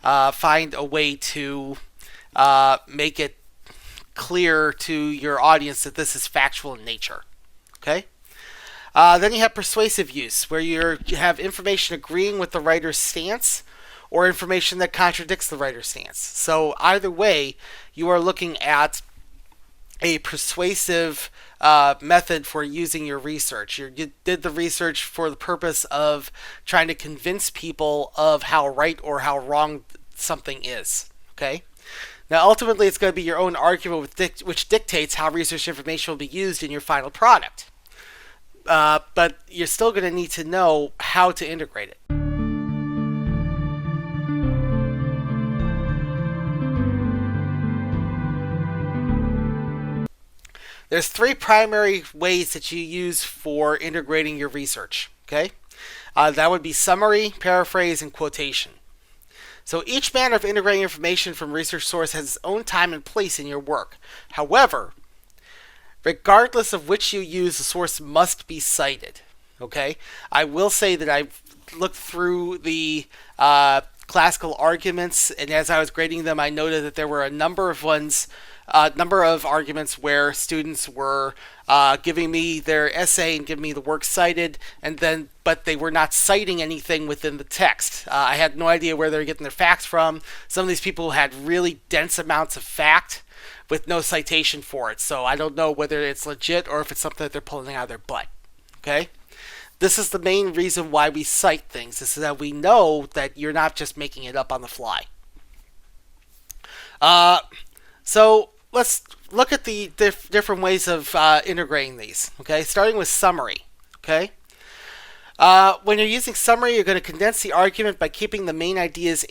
find a way to make it clear to your audience that this is factual in nature. Okay? Then you have persuasive use, where you have information agreeing with the writer's stance or information that contradicts the writer's stance. So either way, you are looking at a persuasive method for using your research. You did the research for the purpose of trying to convince people of how right or how wrong something is. Okay? Now, ultimately, it's going to be your own argument which dictates how research information will be used in your final product. But you're still going to need to know how to integrate it. There's three primary ways that you use for integrating your research. Okay, that would be summary, paraphrase, and quotation. So each manner of integrating information from research source has its own time and place in your work. However, regardless of which you use, the source must be cited. Okay, I will say that I've looked through the classical arguments, and as I was grading them, I noted that there were a number of arguments where students were giving me their essay and giving me the work cited, but they were not citing anything within the text. I had no idea where they were getting their facts from. Some of these people had really dense amounts of fact with no citation for it, so I don't know whether it's legit or if it's something that they're pulling out of their butt. Okay? This is the main reason why we cite things. This is that we know that you're not just making it up on the fly. So let's look at the different ways of integrating these. Okay, starting with summary. Okay, when you're using summary, you're going to condense the argument by keeping the main ideas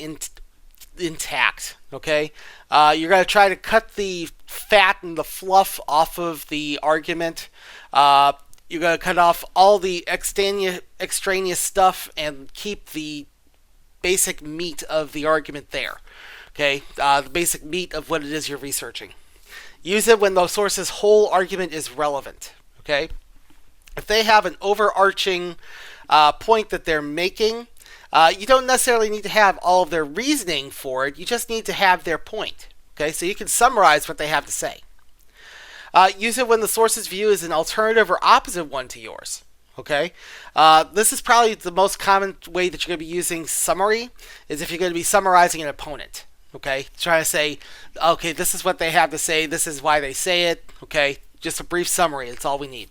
intact. Okay, you're going to try to cut the fat and the fluff off of the argument. You're going to cut off all the extraneous stuff and keep the basic meat of the argument there. Okay, the basic meat of what it is you're researching. Use it when the source's whole argument is relevant. Okay, if they have an overarching point that they're making, you don't necessarily need to have all of their reasoning for it. You just need to have their point. Okay, so you can summarize what they have to say. Use it when the source's view is an alternative or opposite one to yours. Okay, this is probably the most common way that you're going to be using summary, is if you're going to be summarizing an opponent. Okay, trying to say, okay, this is what they have to say, this is why they say it. Okay, just a brief summary, that's all we need.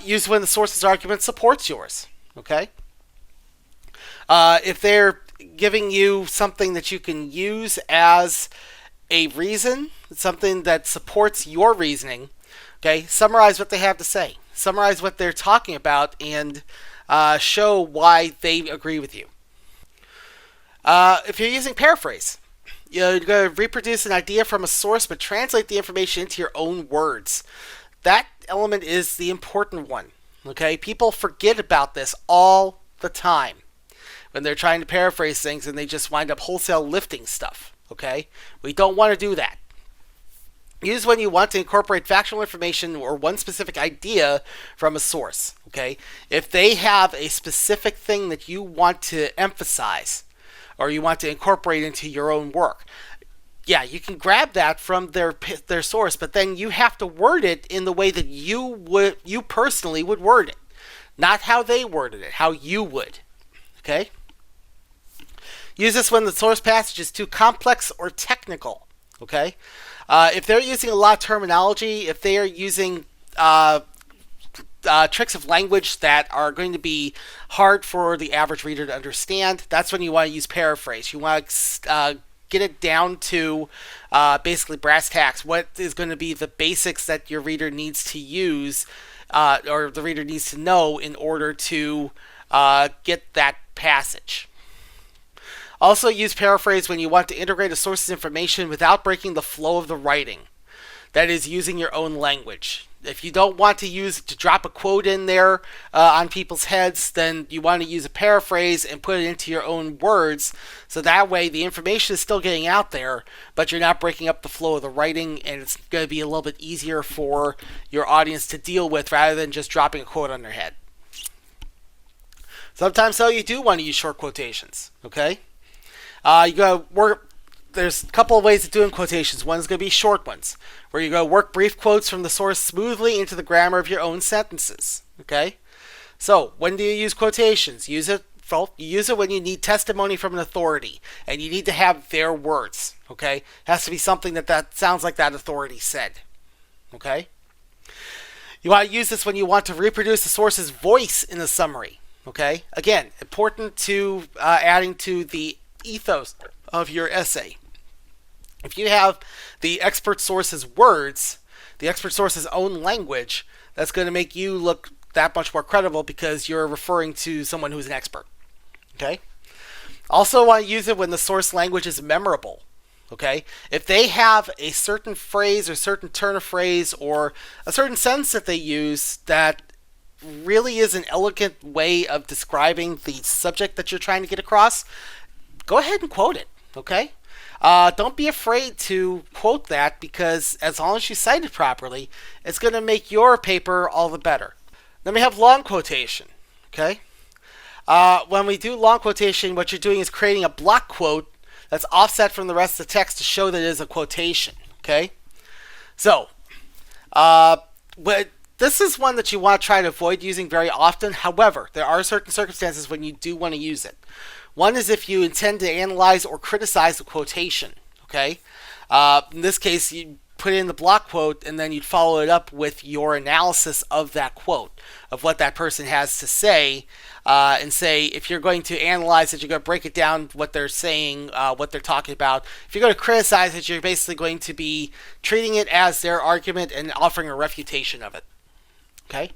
Use when the source's argument supports yours. Okay, if they're giving you something that you can use as a reason, something that supports your reasoning, okay, summarize what they have to say. Summarize what they're talking about and show why they agree with you. If you're using paraphrase, you're going to reproduce an idea from a source but translate the information into your own words. That element is the important one. Okay, people forget about this all the time when they're trying to paraphrase things and they just wind up wholesale lifting stuff. Okay, we don't want to do that. Use when you want to incorporate factual information or one specific idea from a source. Okay, if they have a specific thing that you want to emphasize or you want to incorporate into your own work, yeah, you can grab that from their source, but then you have to word it in the way that you personally would word it, not how they worded it, how you would. Okay. Use this when the source passage is too complex or technical. Okay, if they're using a lot of terminology, if they are using tricks of language that are going to be hard for the average reader to understand, that's when you want to use paraphrase. You want to get it down to basically brass tacks. What is going to be the basics that your reader needs to use or the reader needs to know in order to get that passage. Also use paraphrase when you want to integrate a source's information without breaking the flow of the writing. That is, using your own language. If you don't want to drop a quote in there on people's heads, then you want to use a paraphrase and put it into your own words, so that way the information is still getting out there, but you're not breaking up the flow of the writing, and it's going to be a little bit easier for your audience to deal with rather than just dropping a quote on their head. Sometimes, though, you do want to use short quotations. Okay? You go work. There's a couple of ways of doing quotations. One's going to be short ones, where you go work brief quotes from the source smoothly into the grammar of your own sentences. Okay. So when do you use quotations? Use it when you need testimony from an authority, and you need to have their words. Okay. It has to be something that sounds like that authority said. Okay. You want to use this when you want to reproduce the source's voice in the summary. Okay. Again, important to adding to the ethos of your essay. If you have the expert source's words, the expert source's own language, that's going to make you look that much more credible because you're referring to someone who's an expert. Okay? Also want to use it when the source language is memorable. Okay? If they have a certain phrase or certain turn of phrase or a certain sentence that they use that really is an elegant way of describing the subject that you're trying to get across, go ahead and quote it. Okay? Don't be afraid to quote that, because as long as you cite it properly, it's going to make your paper all the better. Then we have long quotation. Okay? When we do long quotation, what you're doing is creating a block quote that's offset from the rest of the text to show that it is a quotation. Okay? So, this is one that you want to try to avoid using very often. However, there are certain circumstances when you do want to use it. One is if you intend to analyze or criticize the quotation. Okay? In this case, you put in the block quote and then you'd follow it up with your analysis of that quote, of what that person has to say, and say if you're going to analyze it, you're going to break it down, what they're saying, what they're talking about. If you're going to criticize it, you're basically going to be treating it as their argument and offering a refutation of it. Okay?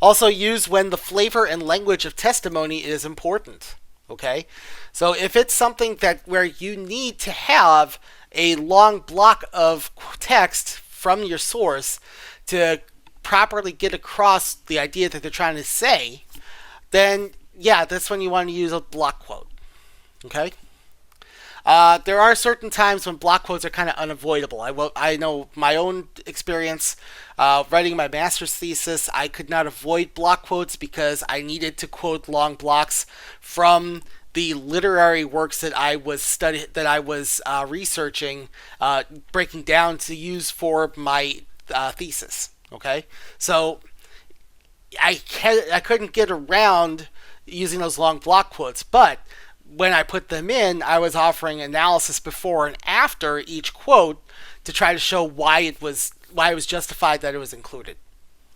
Also use when the flavor and language of testimony is important. Okay? So if it's something that where you need to have a long block of text from your source to properly get across the idea that they're trying to say, then yeah, that's when you want to use a block quote. Okay? There are certain times when block quotes are kind of unavoidable. I know my own experience writing my master's thesis. I could not avoid block quotes because I needed to quote long blocks from the literary works that I was researching, breaking down to use for my thesis. Okay, so I couldn't get around using those long block quotes, but when I put them in, I was offering analysis before and after each quote to try to show why it was justified that it was included.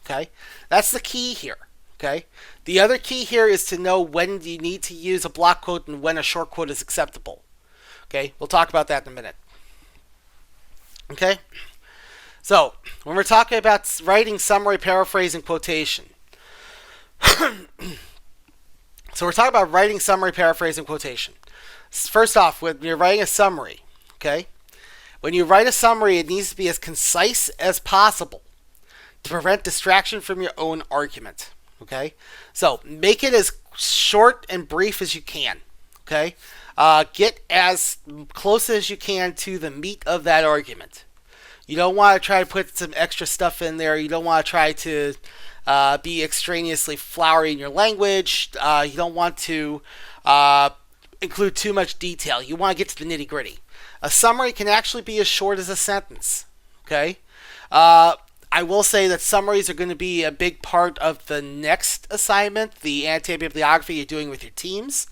Okay? That's the key here. Okay? The other key here is to know when you need to use a block quote and when a short quote is acceptable. Okay? We'll talk about that in a minute. Okay? So, when we're talking about writing, summary, paraphrase, and quotation. So we're talking about writing, summary, paraphrase, and quotation. First off, when you're writing a summary, okay? When you write a summary, it needs to be as concise as possible to prevent distraction from your own argument, okay? So make it as short and brief as you can, okay? Get as close as you can to the meat of that argument. You don't want to try to put some extra stuff in there. You don't want to try to be extraneously flowery in your language. You don't want to include too much detail. You want to get to the nitty gritty. A summary can actually be as short as a sentence. Okay? I will say that summaries are going to be a big part of the next assignment, the annotated bibliography you're doing with your teams.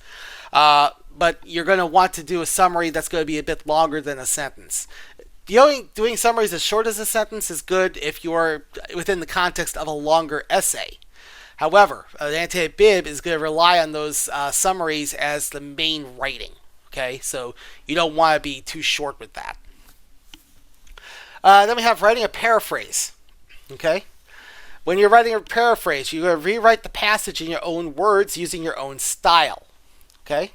But you're going to want to do a summary that's going to be a bit longer than a sentence. Doing summaries as short as a sentence is good if you're within the context of a longer essay. However, an annotated bib is going to rely on those summaries as the main writing. Okay, so you don't want to be too short with that. Then we have writing a paraphrase. Okay, when you're writing a paraphrase, you're going to rewrite the passage in your own words using your own style. Okay.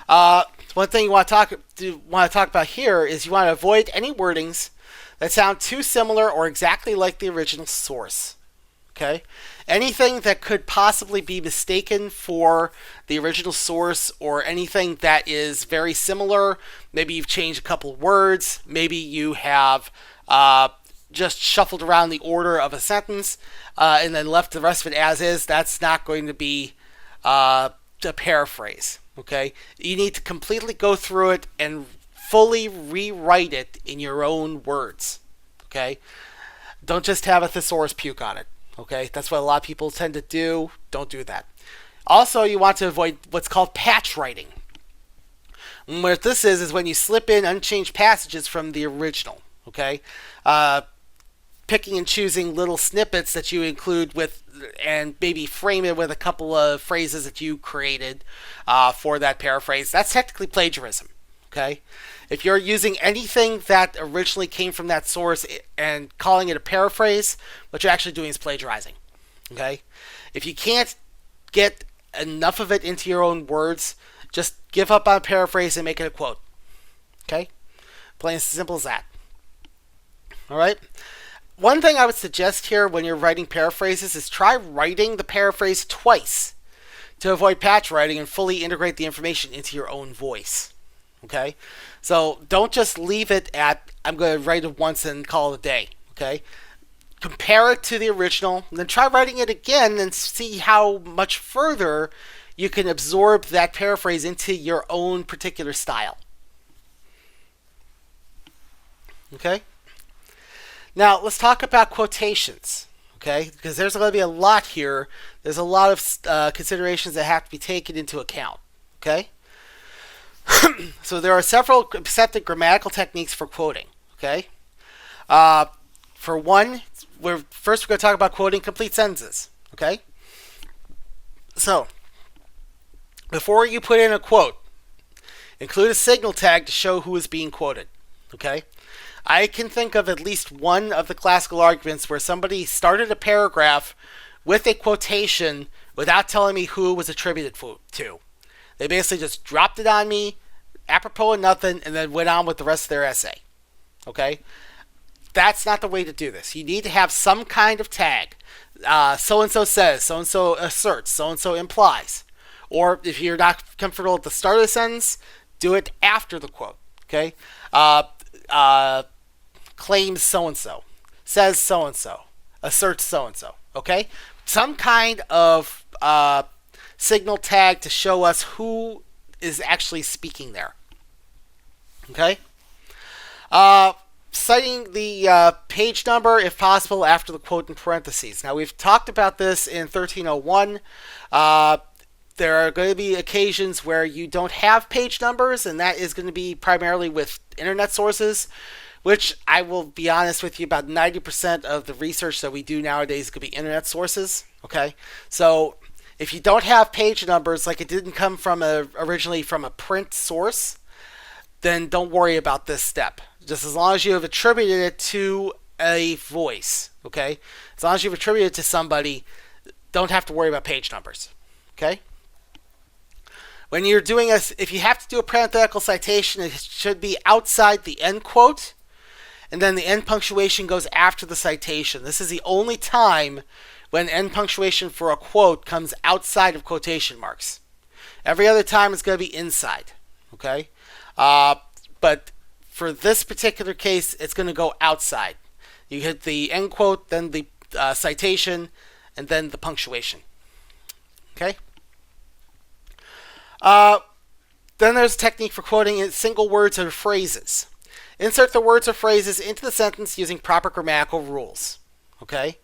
One thing you want to talk about here is you want to avoid any wordings that sound too similar or exactly like the original source. Okay? Anything that could possibly be mistaken for the original source, or anything that is very similar. Maybe you've changed a couple of words. Maybe you have just shuffled around the order of a sentence and then left the rest of it as is. That's not going to be a paraphrase. Okay? You need to completely go through it and fully rewrite it in your own words. Okay? Don't just have a thesaurus puke on it. Okay? That's what a lot of people tend to do. Don't do that. Also, you want to avoid what's called patch writing. And what this is when you slip in unchanged passages from the original. Okay? Picking and choosing little snippets that you include with, and maybe frame it with a couple of phrases that you created for that paraphrase. That's technically plagiarism. Okay? If you're using anything that originally came from that source and calling it a paraphrase, what you're actually doing is plagiarizing. Okay? If you can't get enough of it into your own words, just give up on a paraphrase and make it a quote. Okay? Plain and simple as that. Alright? One thing I would suggest here when you're writing paraphrases is try writing the paraphrase twice to avoid patch writing and fully integrate the information into your own voice. Okay? So don't just leave it at, I'm going to write it once and call it a day. Okay? Compare it to the original, and then try writing it again and see how much further you can absorb that paraphrase into your own particular style. Okay? Now, let's talk about quotations, okay? Because there's going to be a lot here. There's a lot of considerations that have to be taken into account, okay? So there are several accepted grammatical techniques for quoting, okay? For one, first we're going to talk about quoting complete sentences, okay? So, before you put in a quote, include a signal tag to show who is being quoted, okay? I can think of at least one of the classical arguments where somebody started a paragraph with a quotation without telling me who it was attributed to. They basically just dropped it on me, apropos of nothing, and then went on with the rest of their essay. Okay? That's not the way to do this. You need to have some kind of tag. So-and-so says, so-and-so asserts, so-and-so implies. Or if you're not comfortable at the start of the sentence, do it after the quote. Okay? Claims so-and-so, says so-and-so, asserts so-and-so, okay? Some kind of signal tag to show us who is actually speaking there, okay? Citing the page number, if possible, after the quote in parentheses. Now, we've talked about this in 1301. There are going to be occasions where you don't have page numbers, and that is going to be primarily with internet sources, which I will be honest with you, about 90% of the research that we do nowadays could be internet sources. Okay, so if you don't have page numbers, like it didn't come from originally from a print source, then don't worry about this step. Just as long as you have attributed it to a voice, okay? As long as you've attributed it to somebody, don't have to worry about page numbers, okay? When you're doing if you have to do a parenthetical citation, it should be outside the end quote, and then the end punctuation goes after the citation. This is the only time when end punctuation for a quote comes outside of quotation marks. Every other time it's going to be inside. Okay? But for this particular case, it's going to go outside. You hit the end quote, then the citation, and then the punctuation. Okay? Then there's a technique for quoting in single words or phrases. Insert the words or phrases into the sentence using proper grammatical rules. Okay?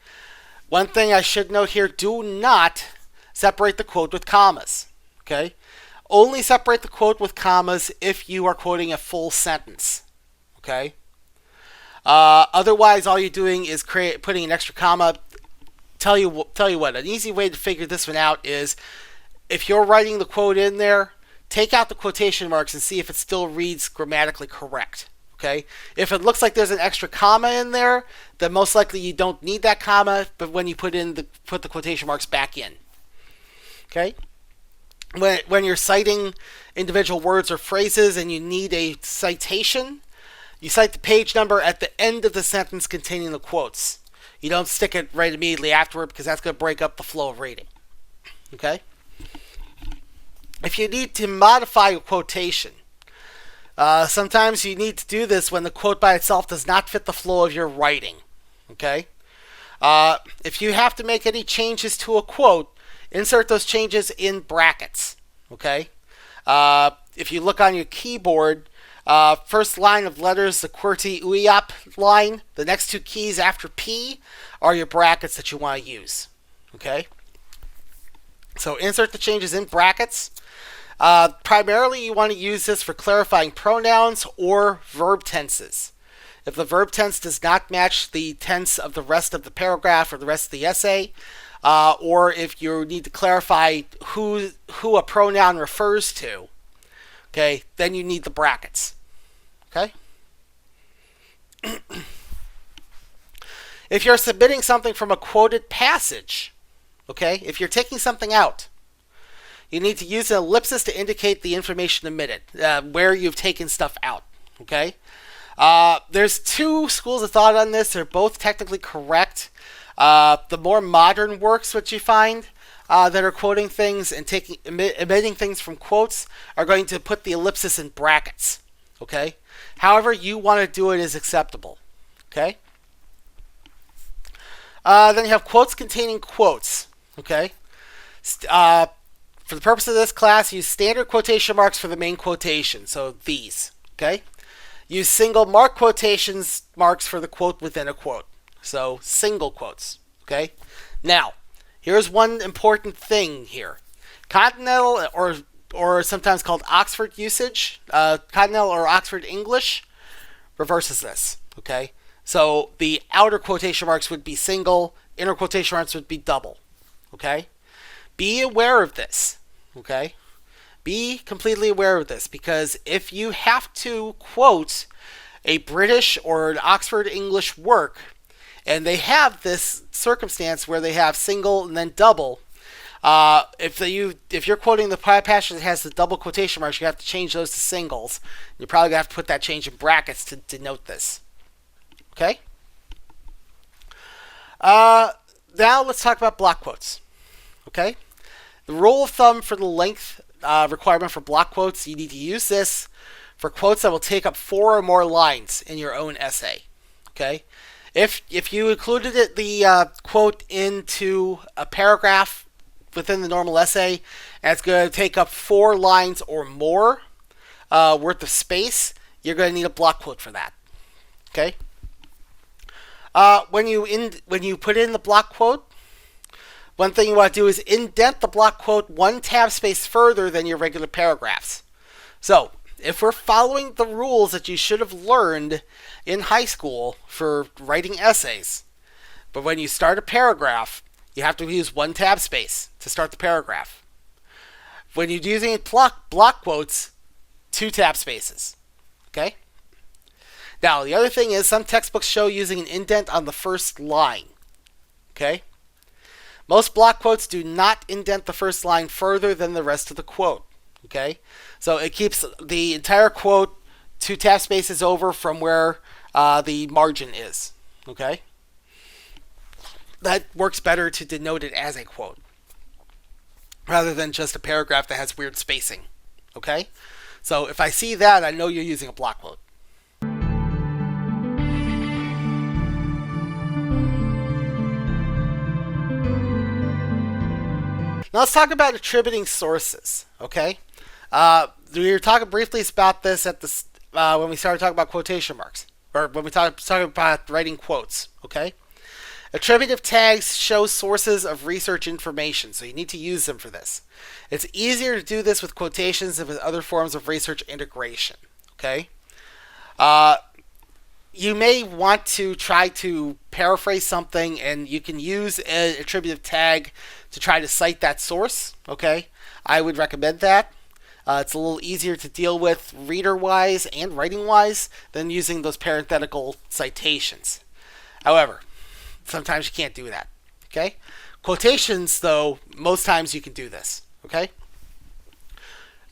One thing I should note here, do not separate the quote with commas. Okay? Only separate the quote with commas if you are quoting a full sentence. Okay? Otherwise, all you're doing is putting an extra comma. Tell you what, an easy way to figure this one out is if you're writing the quote in there, take out the quotation marks and see if it still reads grammatically correct. Okay? If it looks like there's an extra comma in there, then most likely you don't need that comma, but when you put the quotation marks back in. Okay? When you're citing individual words or phrases and you need a citation, you cite the page number at the end of the sentence containing the quotes. You don't stick it right immediately afterward because that's going to break up the flow of reading. Okay? If you need to modify a quotation, sometimes you need to do this when the quote by itself does not fit the flow of your writing. Okay? If you have to make any changes to a quote, insert those changes in brackets. Okay? If you look on your keyboard, first line of letters, the QWERTY UIAP line, the next two keys after P are your brackets that you want to use. Okay? So insert the changes in brackets. Primarily, you want to use this for clarifying pronouns or verb tenses. If the verb tense does not match the tense of the rest of the paragraph or the rest of the essay, or if you need to clarify who a pronoun refers to, okay, then you need the brackets. Okay? If you're submitting something from a quoted passage, okay, if you're taking something out, you need to use an ellipsis to indicate the information omitted, where you've taken stuff out. Okay? There's two schools of thought on this. They're both technically correct. The more modern works, which you find that are quoting things and omitting things from quotes, are going to put the ellipsis in brackets. Okay? However you want to do it is acceptable. Okay? Then you have quotes containing quotes. Okay? For the purpose of this class, use standard quotation marks for the main quotation. So these. Okay? Use single mark quotations marks for the quote within a quote. So single quotes. Okay? Now, here's one important thing here. Continental or sometimes called Oxford usage, Continental or Oxford English reverses this. Okay? So the outer quotation marks would be single, inner quotation marks would be double. Okay? Be aware of this. Okay? Be completely aware of this, because if you have to quote a British or an Oxford English work, and they have this circumstance where they have single and then double, if you're quoting the passage that has the double quotation marks, you have to change those to singles. You're probably going to have to put that change in brackets to denote this. Okay? Now let's talk about block quotes. Okay? The rule of thumb for the length requirement for block quotes, you need to use this for quotes that will take up 4 or more lines in your own essay. Okay? If you included the quote into a paragraph within the normal essay, and it's going to take up 4 lines or more worth of space, you're going to need a block quote for that. Okay? When you put in the block quote, one thing you want to do is indent the block quote 1 tab space further than your regular paragraphs. So, if we're following the rules that you should have learned in high school for writing essays, but when you start a paragraph, you have to use 1 tab space to start the paragraph. When you're using block quotes, 2 tab spaces. Okay? Now, the other thing is some textbooks show using an indent on the first line. Okay? Most block quotes do not indent the first line further than the rest of the quote. Okay? So it keeps the entire quote 2 tab spaces over from where the margin is. Okay? That works better to denote it as a quote, rather than just a paragraph that has weird spacing. Okay? So if I see that, I know you're using a block quote. Now let's talk about attributing sources. Okay? We were talking briefly about this at the when we started talking about quotation marks, or when we started about writing quotes. Okay? Attributive tags show sources of research information, so you need to use them for this. It's easier to do this with quotations than with other forms of research integration. Okay? You may want to try to paraphrase something, and you can use an attributive tag to try to cite that source. Okay? I would recommend that. It's a little easier to deal with reader-wise and writing-wise than using those parenthetical citations. However, sometimes you can't do that. Okay? Quotations, though, most times you can do this. Okay?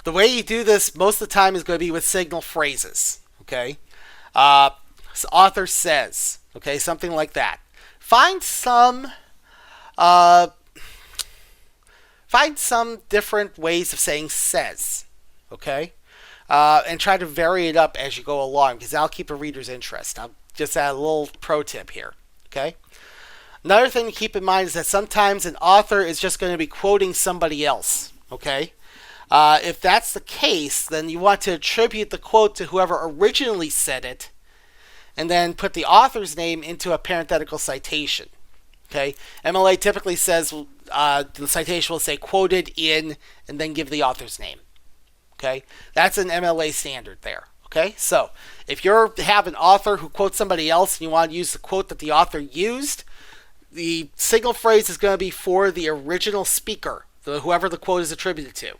The way you do this most of the time is going to be with signal phrases. Okay? Author says. Okay? Something like that. Find some different ways of saying says. Okay? And try to vary it up as you go along, because that'll keep a reader's interest. I'll just add a little pro tip here. Okay? Another thing to keep in mind is that sometimes an author is just going to be quoting somebody else. Okay? If that's the case, then you want to attribute the quote to whoever originally said it, and then put the author's name into a parenthetical citation. Okay, MLA typically says the citation will say quoted in, and then give the author's name. Okay, that's an MLA standard there. Okay, so if you have an author who quotes somebody else and you want to use the quote that the author used, the signal phrase is going to be for the original speaker, whoever the quote is attributed to.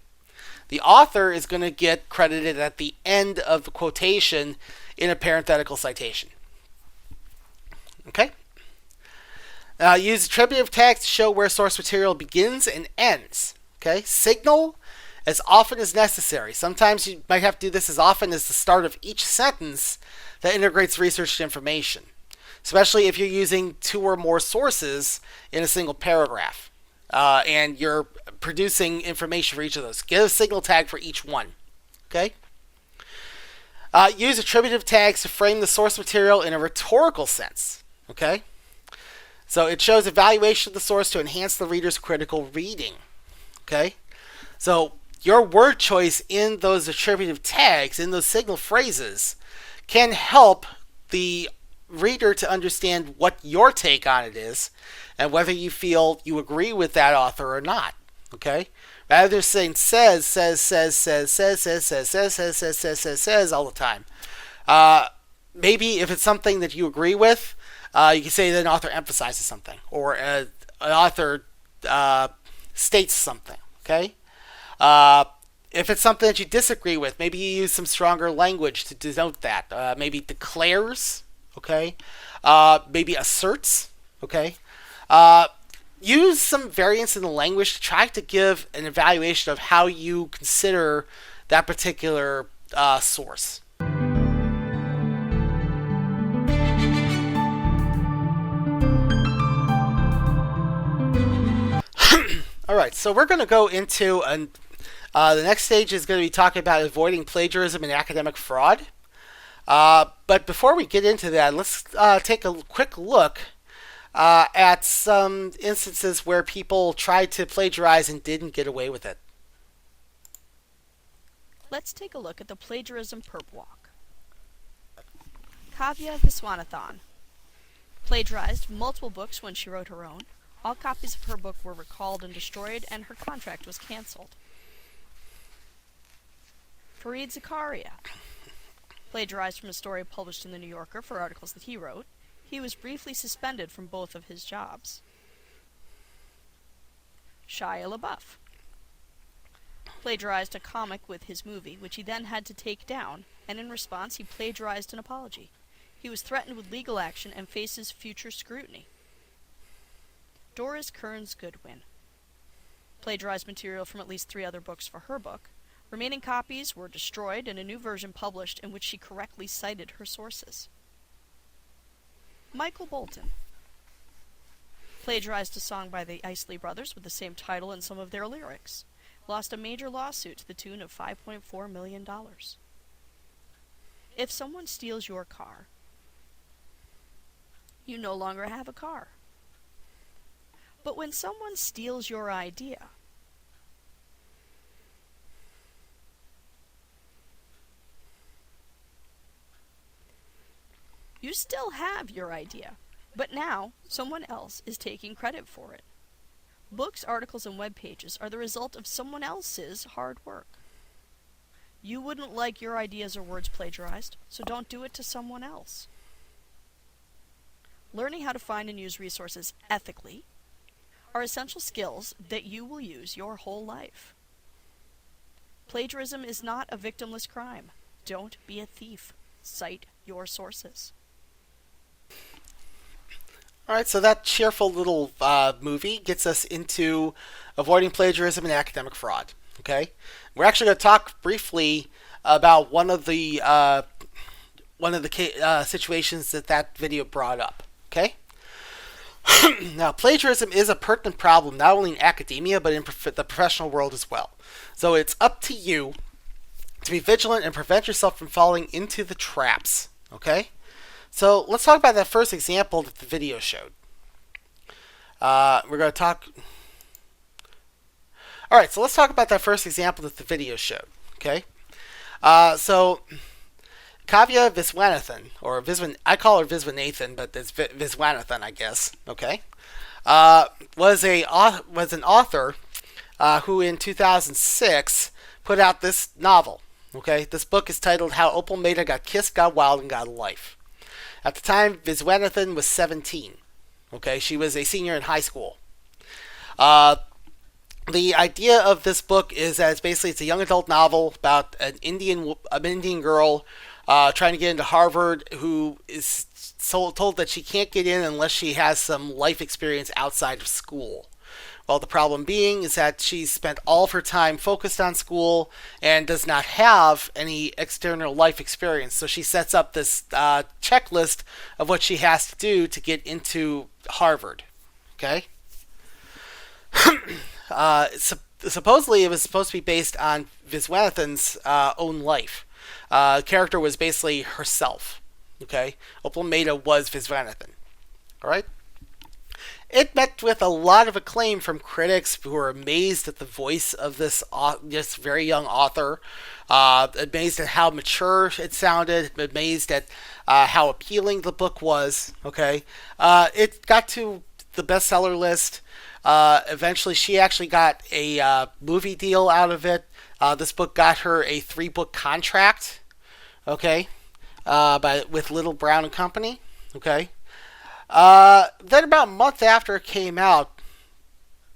The author is going to get credited at the end of the quotation in a parenthetical citation. Okay? Use attributive tags to show where source material begins and ends. Okay? Signal as often as necessary. Sometimes you might have to do this as often as the start of each sentence that integrates researched information, especially if you're using 2 or more sources in a single paragraph, and you're producing information for each of those. Get a signal tag for each one. Okay? Use attributive tags to frame the source material in a rhetorical sense. Okay? So it shows evaluation of the source to enhance the reader's critical reading. Okay? So your word choice in those attributive tags, in those signal phrases, can help the reader to understand what your take on it is and whether you feel you agree with that author or not. Okay? Rather than saying says all the time. Maybe if it's something that you agree with, you can say that an author emphasizes something, or an author states something. Okay? If it's something that you disagree with, maybe you use some stronger language to denote that. Maybe declares. Okay? Maybe asserts. Okay? Use some variance in the language to try to give an evaluation of how you consider that particular source. Alright, so we're going to go into the next stage is going to be talking about avoiding plagiarism and academic fraud. But before we get into that, let's take a quick look at some instances where people tried to plagiarize and didn't get away with it. Let's take a look at the Plagiarism Perp Walk. Kavya Viswanathan plagiarized multiple books when she wrote her own. All copies of her book were recalled and destroyed, and her contract was cancelled. Fareed Zakaria plagiarized from a story published in The New Yorker for articles that he wrote. He was briefly suspended from both of his jobs. Shia LaBeouf plagiarized a comic with his movie, which he then had to take down, and in response he plagiarized an apology. He was threatened with legal action and faces future scrutiny. Doris Kearns Goodwin plagiarized material from at least 3 other books for her book. Remaining copies were destroyed and a new version published in which she correctly cited her sources. Michael Bolton plagiarized a song by the Isley Brothers with the same title and some of their lyrics. Lost a major lawsuit to the tune of $5.4 million. If someone steals your car, you no longer have a car. But when someone steals your idea, you still have your idea, but now someone else is taking credit for it. Books, articles, and web pages are the result of someone else's hard work. You wouldn't like your ideas or words plagiarized, so don't do it to someone else. Learning how to find and use resources ethically are essential skills that you will use your whole life. Plagiarism is not a victimless crime. Don't be a thief. Cite your sources. Alright, so that cheerful little movie gets us into avoiding plagiarism and academic fraud. Okay, we're actually going to talk briefly about one of the situations that video brought up. Okay. Now, plagiarism is a pertinent problem not only in academia but in the professional world as well. So it's up to you to be vigilant and prevent yourself from falling into the traps. Okay. So let's talk about that first example that the video showed. We're going to talk. All right, so let's talk about that first example that the video showed. Okay, so Kavya Viswanathan, or I call her Viswanathan, but it's Viswanathan, I guess. Okay, was an author who in 2006 put out this novel. Okay, this book is titled "How Opal Maida Got Kissed, Got Wild, and Got a Life." At the time, Viswanathan was 17. Okay, she was a senior in high school. The idea of this book is that it's a young adult novel about an Indian girl trying to get into Harvard, who is told that she can't get in unless she has some life experience outside of school. Well, the problem being is that she's spent all of her time focused on school and does not have any external life experience. So she sets up this checklist of what she has to do to get into Harvard. Okay? Supposedly, it was supposed to be based on Viswanathan's own life. The character was basically herself. Okay? Opal Maida was Viswanathan. Alright? It met with a lot of acclaim from critics who were amazed at the voice of this very young author, amazed at how mature it sounded, amazed at how appealing the book was. Okay, it got to the bestseller list. Eventually, she actually got a movie deal out of it. This book got her a 3-book contract. Okay, with Little Brown and Company. Okay. Then about a month after it came out,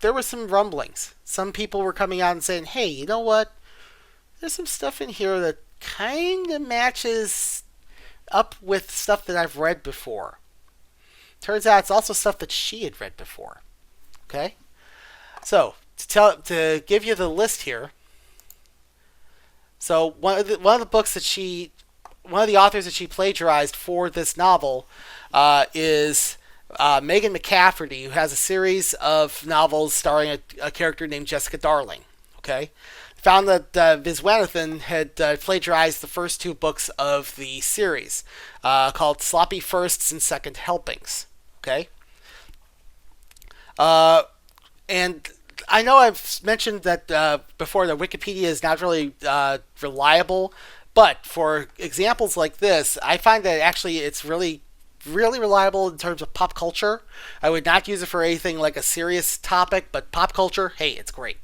there were some rumblings. Some people were coming out and saying, hey, you know what? There's some stuff in here that kind of matches up with stuff that I've read before. Turns out it's also stuff that she had read before. Okay? So, to give you the list here, so one of the authors that she plagiarized for this novel is Megan McCafferty, who has a series of novels starring a character named Jessica Darling. Okay, found that Viswanathan had plagiarized the first 2 books of the series, called Sloppy Firsts and Second Helpings. Okay, and I know I've mentioned that before that Wikipedia is not really reliable. But for examples like this, I find that actually it's really, really reliable in terms of pop culture. I would not use it for anything like a serious topic, but pop culture, hey, it's great.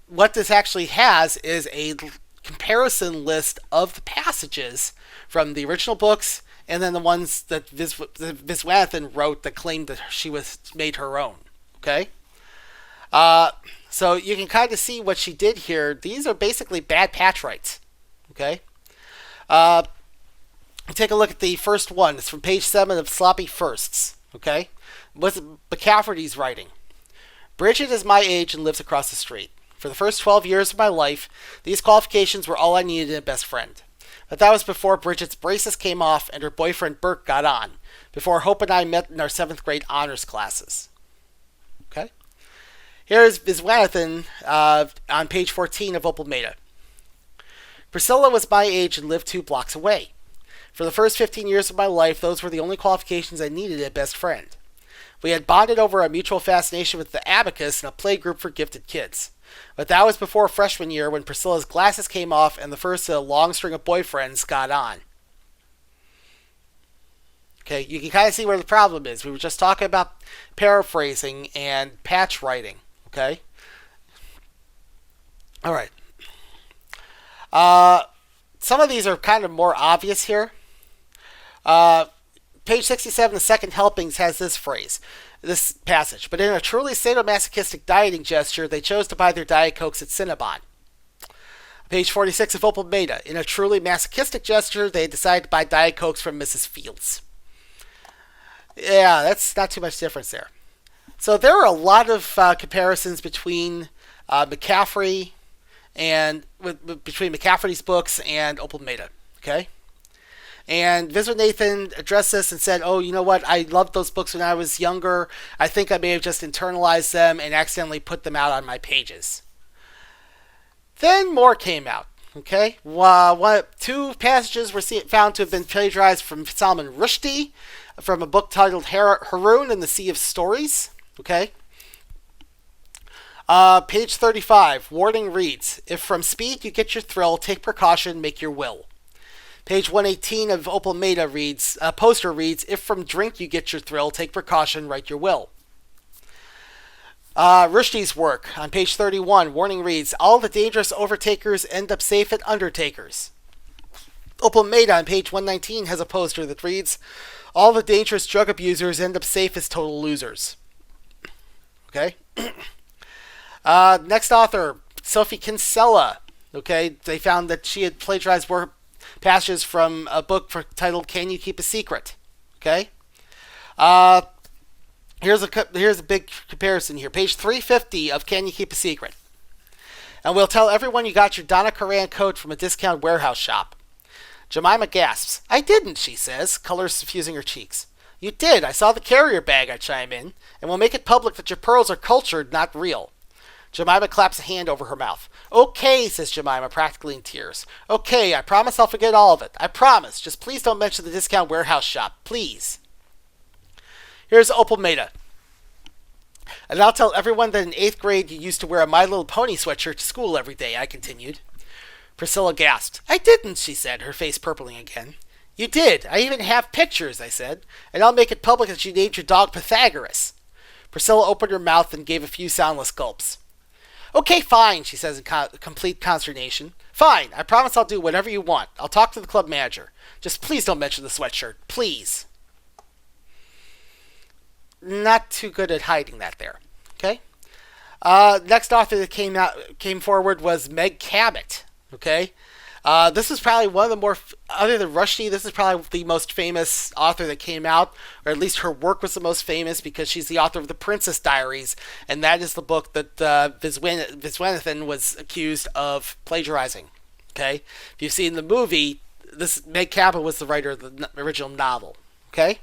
What this actually has is a comparison list of the passages from the original books and then the ones that Viswanathan wrote that claimed that she made her own. Okay? So you can kind of see what she did here. These are basically bad patch rights. Okay. Take a look at the first one. It's from page 7 of Sloppy Firsts. Okay. What's McCafferty's writing? Bridget is my age and lives across the street. For the first 12 years of my life, these qualifications were all I needed in a best friend. But that was before Bridget's braces came off and her boyfriend Burke got on. Before Hope and I met in our 7th grade honors classes. Okay. Here's Viswanathan on page 14 of Opal Maida. Priscilla was my age and lived 2 blocks away. For the first 15 years of my life, those were the only qualifications I needed in a best friend. We had bonded over a mutual fascination with the abacus and a play group for gifted kids. But that was before freshman year when Priscilla's glasses came off and the first of a long string of boyfriends got on. Okay, you can kind of see where the problem is. We were just talking about paraphrasing and patch writing. Okay? Alright. Some of these are kind of more obvious here. Page 67, the second helpings, has this phrase, this passage. But in a truly sadomasochistic dieting gesture, they chose to buy their Diet Cokes at Cinnabon. Page 46 of Opal Maida. In a truly masochistic gesture, they decided to buy Diet Cokes from Mrs. Fields. Yeah, that's not too much difference there. So there are a lot of comparisons between McCaffrey and between McCafferty's books and Opal Maida. Okay? And Viswanathan addressed this and said, oh, you know what? I loved those books when I was younger. I think I may have just internalized them and accidentally put them out on my pages. Then more came out. Okay? 2 passages were found to have been plagiarized from Salman Rushdie from a book titled Haroun and the Sea of Stories. Okay? Page 35. Warning reads, if from speed you get your thrill, take precaution, make your will. Page 118 of Opal Maida reads, poster reads, if from drink you get your thrill, take precaution, write your will. Rushdie's work on page 31, warning reads, all the dangerous overtakers end up safe at undertakers. Opal Maida on page 119 has a poster that reads, all the dangerous drug abusers end up safe as total losers. Okay? Next author, Sophie Kinsella. Okay, they found that she had plagiarized passages from a book titled Can You Keep a Secret? Okay? Here's a big comparison here. Page 350 of Can You Keep a Secret? And we'll tell everyone you got your Donna Karan coat from a discount warehouse shop. Jemima gasps. I didn't, she says, color suffusing her cheeks. You did. I saw the carrier bag, I chime in, and we'll make it public that your pearls are cultured, not real. Jemima claps a hand over her mouth. Okay, says Jemima, practically in tears. Okay, I promise I'll forget all of it. I promise. Just please don't mention the discount warehouse shop. Please. Here's Opal Maida. And I'll tell everyone that in 8th grade you used to wear a My Little Pony sweatshirt to school every day, I continued. Priscilla gasped. I didn't, she said, her face purpling again. You did. I even have pictures, I said, and I'll make it public that you named your dog Pythagoras. Priscilla opened her mouth and gave a few soundless gulps. Okay, fine, she says in complete consternation. Fine, I promise I'll do whatever you want. I'll talk to the club manager. Just please don't mention the sweatshirt. Please. Not too good at hiding that there. Okay? Next author that came forward was Meg Cabot. Okay? This is probably one of the more, other than Rushdie, this is probably the most famous author that came out, or at least her work was the most famous because she's the author of The Princess Diaries, and that is the book that Viswanathan was accused of plagiarizing. Okay? If you've seen the movie, Meg Cabot was the writer of the original novel. Okay?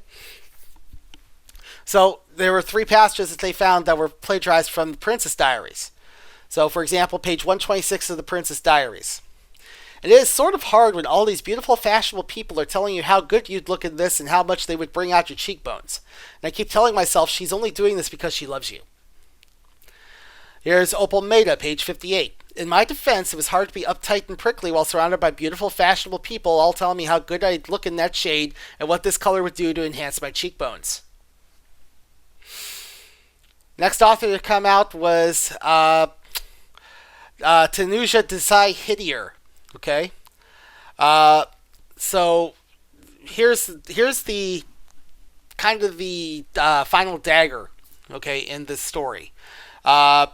So there were 3 passages that they found that were plagiarized from The Princess Diaries. So, for example, page 126 of The Princess Diaries. It is sort of hard when all these beautiful, fashionable people are telling you how good you'd look in this and how much they would bring out your cheekbones. And I keep telling myself she's only doing this because she loves you. Here's Opal Maida, page 58. In my defense, it was hard to be uptight and prickly while surrounded by beautiful, fashionable people all telling me how good I'd look in that shade and what this color would do to enhance my cheekbones. Next author to come out was Tunisia DeSai Hidier. Okay, so here's the kind of the final dagger. Okay, in this story, one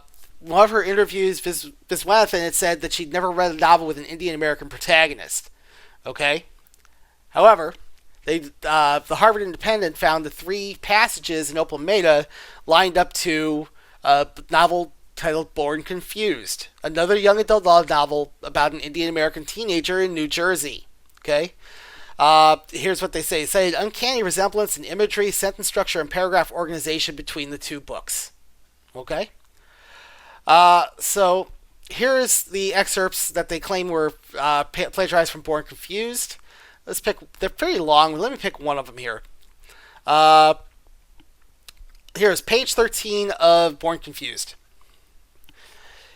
of her interviews, Viswanathan had said that she'd never read a novel with an Indian American protagonist. Okay, however, the Harvard Independent found the 3 passages in Opal Maida lined up to a novel titled Born Confused, another young adult law novel about an Indian American teenager in New Jersey. Okay? Here's what they say. They say an uncanny resemblance in imagery, sentence structure, and paragraph organization between the 2 books. Okay? So here's the excerpts that they claim were plagiarized from Born Confused. They're pretty long. Let me pick one of them here. Here's page 13 of Born Confused.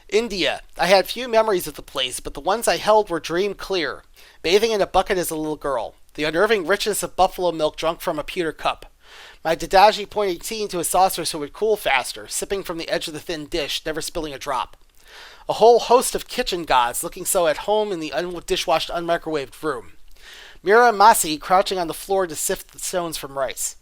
India. I had few memories of the place, but the ones I held were dream clear. Bathing in a bucket as a little girl. The unnerving richness of buffalo milk drunk from a pewter cup. My Dadaji pointing tea into a saucer so it would cool faster, sipping from the edge of the thin dish, never spilling a drop. A whole host of kitchen gods looking so at home in the dishwashed, unmicrowaved room. Mira Masi crouching on the floor to sift the stones from rice.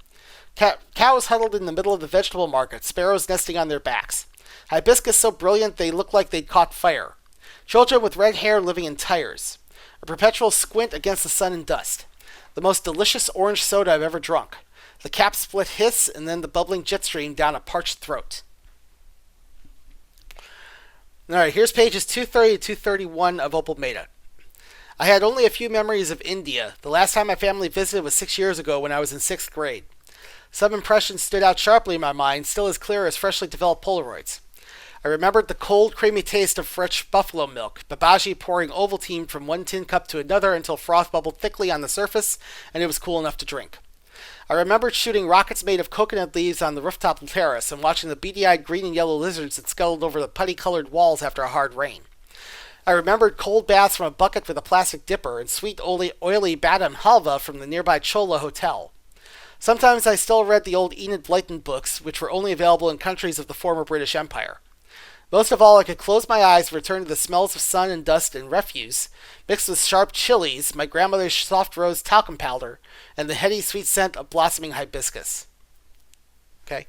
Cows huddled in the middle of the vegetable market, sparrows nesting on their backs. Hibiscus so brilliant they looked like they'd caught fire. Children with red hair living in tires. A perpetual squint against the sun and dust. The most delicious orange soda I've ever drunk. The cap split hiss and then the bubbling jet stream down a parched throat. Alright, here's pages 230 to 231 of Opal Maida. I had only a few memories of India. The last time my family visited was 6 years ago when I was in 6th grade. Some impressions stood out sharply in my mind, still as clear as freshly developed Polaroids. I remembered the cold, creamy taste of fresh buffalo milk, Babaji pouring Ovaltine from one tin cup to another until froth bubbled thickly on the surface and it was cool enough to drink. I remembered shooting rockets made of coconut leaves on the rooftop terrace and watching the beady-eyed green and yellow lizards that scuttled over the putty-colored walls after a hard rain. I remembered cold baths from a bucket with a plastic dipper and sweet, oily badam halva from the nearby Chola Hotel. Sometimes I still read the old Enid Blyton books, which were only available in countries of the former British Empire. Most of all, I could close my eyes and return to the smells of sun and dust and refuse, mixed with sharp chilies, my grandmother's soft rose talcum powder, and the heady sweet scent of blossoming hibiscus. Okay,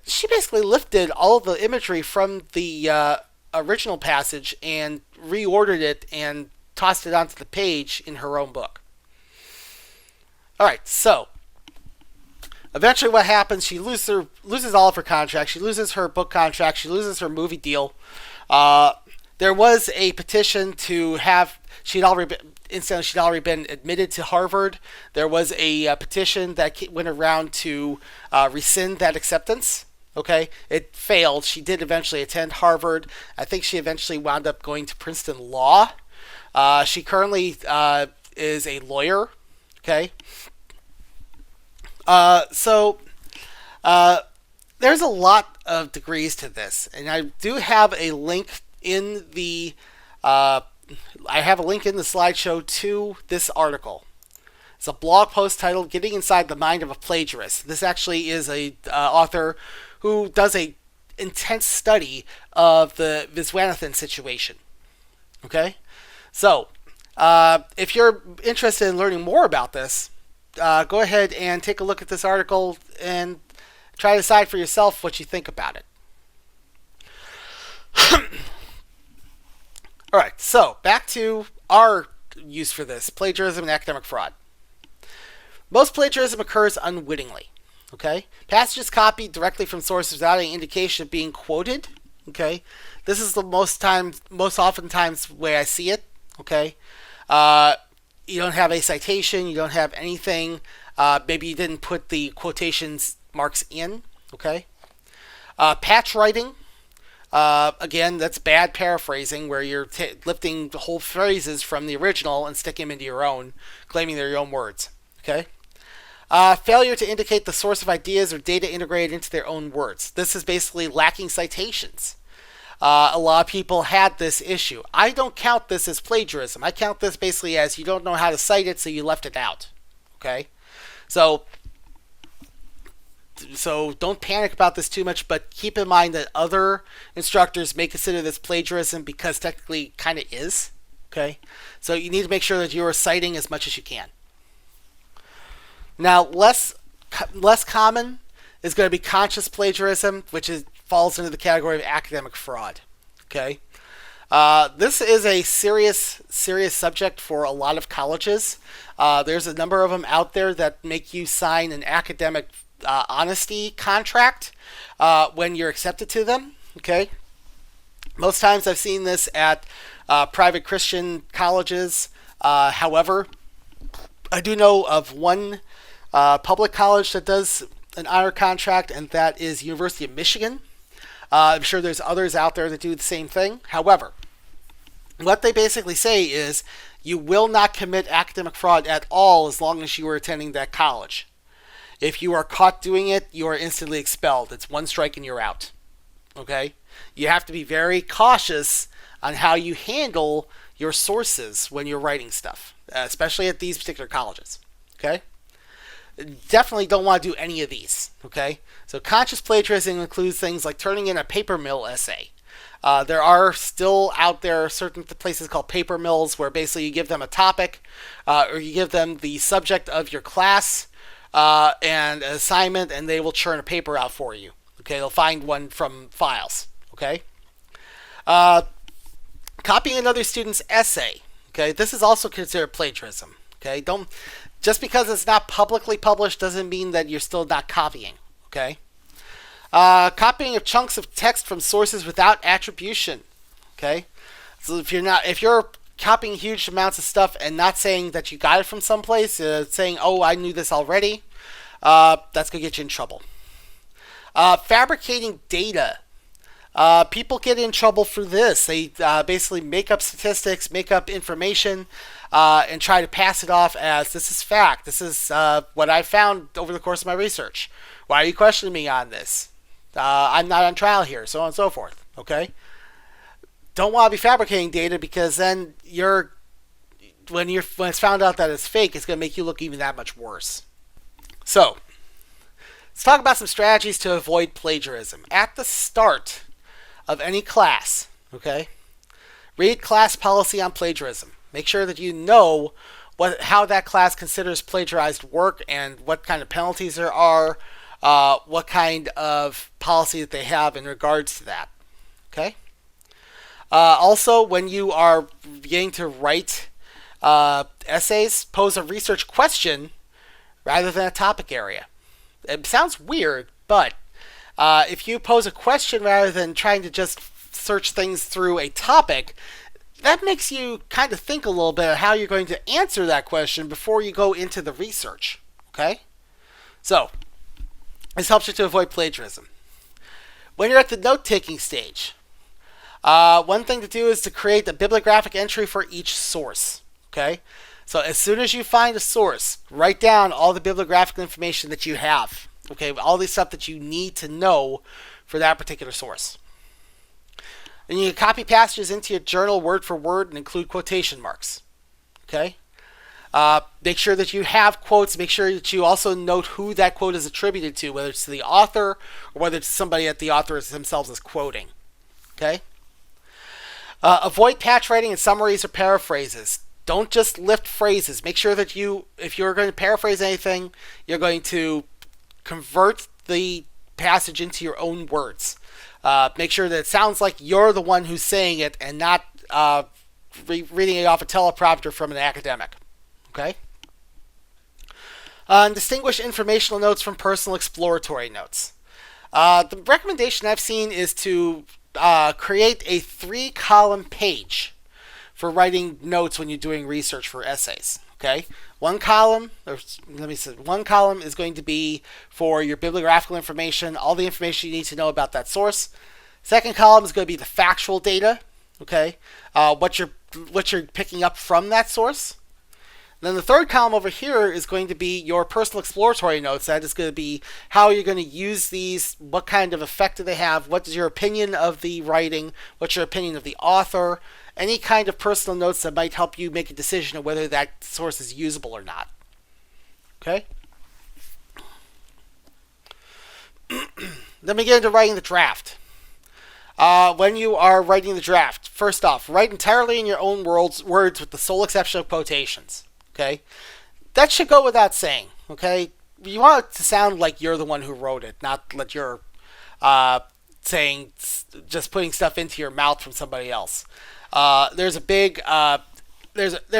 she basically lifted all of the imagery from the original passage and reordered it and tossed it onto the page in her own book. All right, so eventually what happens, she loses all of her contracts. She loses her book contract. She loses her movie deal. There was a petition to have, she'd already been admitted to Harvard. There was a petition that went around to rescind that acceptance. Okay, it failed. She did eventually attend Harvard. I think she eventually wound up going to Princeton Law. She currently is a lawyer. Okay. So there's a lot of degrees to this, and I do have a link in the slideshow to this article. It's a blog post titled "Getting Inside the Mind of a Plagiarist." This actually is a author who does a intense study of the Viswanathan situation. Okay, so if you're interested in learning more about this, go ahead and take a look at this article and try to decide for yourself what you think about it. All right, so back to our use for this, plagiarism and academic fraud. Most plagiarism occurs unwittingly. Okay, passages copied directly from sources without any indication of being quoted. Okay, this is the most oftentimes way I see it. Okay, you don't have a citation, you don't have anything. Maybe you didn't put the quotations marks in. Okay, patch writing. Again, that's bad paraphrasing, where you're lifting whole phrases from the original and sticking them into your own, claiming they're your own words. Okay. Failure to indicate the source of ideas or data integrated into their own words. This is basically lacking citations. A lot of people had this issue. I don't count this as plagiarism. I count this basically as you don't know how to cite it, so you left it out. Okay? So don't panic about this too much, but keep in mind that other instructors may consider this plagiarism because technically kind of is. Okay? So you need to make sure that you are citing as much as you can. Now, less common is going to be conscious plagiarism, which falls into the category of academic fraud. Okay, this is a serious subject for a lot of colleges. There's a number of them out there that make you sign an academic honesty contract when you're accepted to them. Okay, most times I've seen this at private Christian colleges. However, I do know of one public college that does an honor contract, and that is University of Michigan. I'm sure there's others out there that do the same thing. However, what they basically say is you will not commit academic fraud at all as long as you are attending that college. If you are caught doing it, you are instantly expelled. It's one strike and you're out. Okay? You have to be very cautious on how you handle your sources when you're writing stuff, especially at these particular colleges. Okay? Definitely don't want to do any of these. Okay? So conscious plagiarism includes things like turning in a paper mill essay. There are still out there certain places called paper mills where basically you give them a topic or you give them the subject of your class and an assignment, and they will churn a paper out for you. Okay? They'll find one from files. Okay? Copying another student's essay. Okay? This is also considered plagiarism. Okay? Just because it's not publicly published doesn't mean that you're still not copying. Okay? Copying of chunks of text from sources without attribution. Okay? So if you're copying huge amounts of stuff and not saying that you got it from someplace, saying, "Oh, I knew this already," that's gonna get you in trouble. Fabricating data. People get in trouble for this. They basically make up statistics, make up information. and try to pass it off as this is fact. This is what I found over the course of my research. Why are you questioning me on this? I'm not on trial here, so on and so forth. Okay? Don't want to be fabricating data because then when it's found out that it's fake, it's going to make you look even that much worse. So, let's talk about some strategies to avoid plagiarism. At the start of any class, okay, read class policy on plagiarism. Make sure that you know how that class considers plagiarized work and what kind of penalties there are, what kind of policy that they have in regards to that. Okay. Also, when you are beginning to write essays, pose a research question rather than a topic area. It sounds weird, but if you pose a question rather than trying to just search things through a topic, that makes you kind of think a little bit of how you're going to answer that question before you go into the research. Okay? So, this helps you to avoid plagiarism. When you're at the note-taking stage, one thing to do is to create a bibliographic entry for each source. Okay? So as soon as you find a source, write down all the bibliographic information that you have. Okay? All the stuff that you need to know for that particular source. And you can copy passages into your journal word for word and include quotation marks. Okay? Make sure that you have quotes. Make sure that you also note who that quote is attributed to, whether it's to the author or whether it's somebody that the author themselves is quoting. Okay? Avoid patch writing in summaries or paraphrases. Don't just lift phrases. Make sure that if you're going to paraphrase anything, you're going to convert the passage into your own words. Make sure that it sounds like you're the one who's saying it and not reading it off a teleprompter from an academic. Okay? Distinguish informational notes from personal exploratory notes. The recommendation I've seen is to create a 3-column page for writing notes when you're doing research for essays. Okay? One column is going to be for your bibliographical information, all the information you need to know about that source. Second column is going to be the factual data. Okay? What you're picking up from that source. Then the third column over here is going to be your personal exploratory notes. That is going to be how you're going to use these, what kind of effect do they have, what is your opinion of the writing, what's your opinion of the author, any kind of personal notes that might help you make a decision of whether that source is usable or not. Okay? Then we get into writing the draft. When you are writing the draft, first off, write entirely in your own words with the sole exception of quotations. Okay? That should go without saying. Okay? You want it to sound like you're the one who wrote it, not that you're just putting stuff into your mouth from somebody else. There's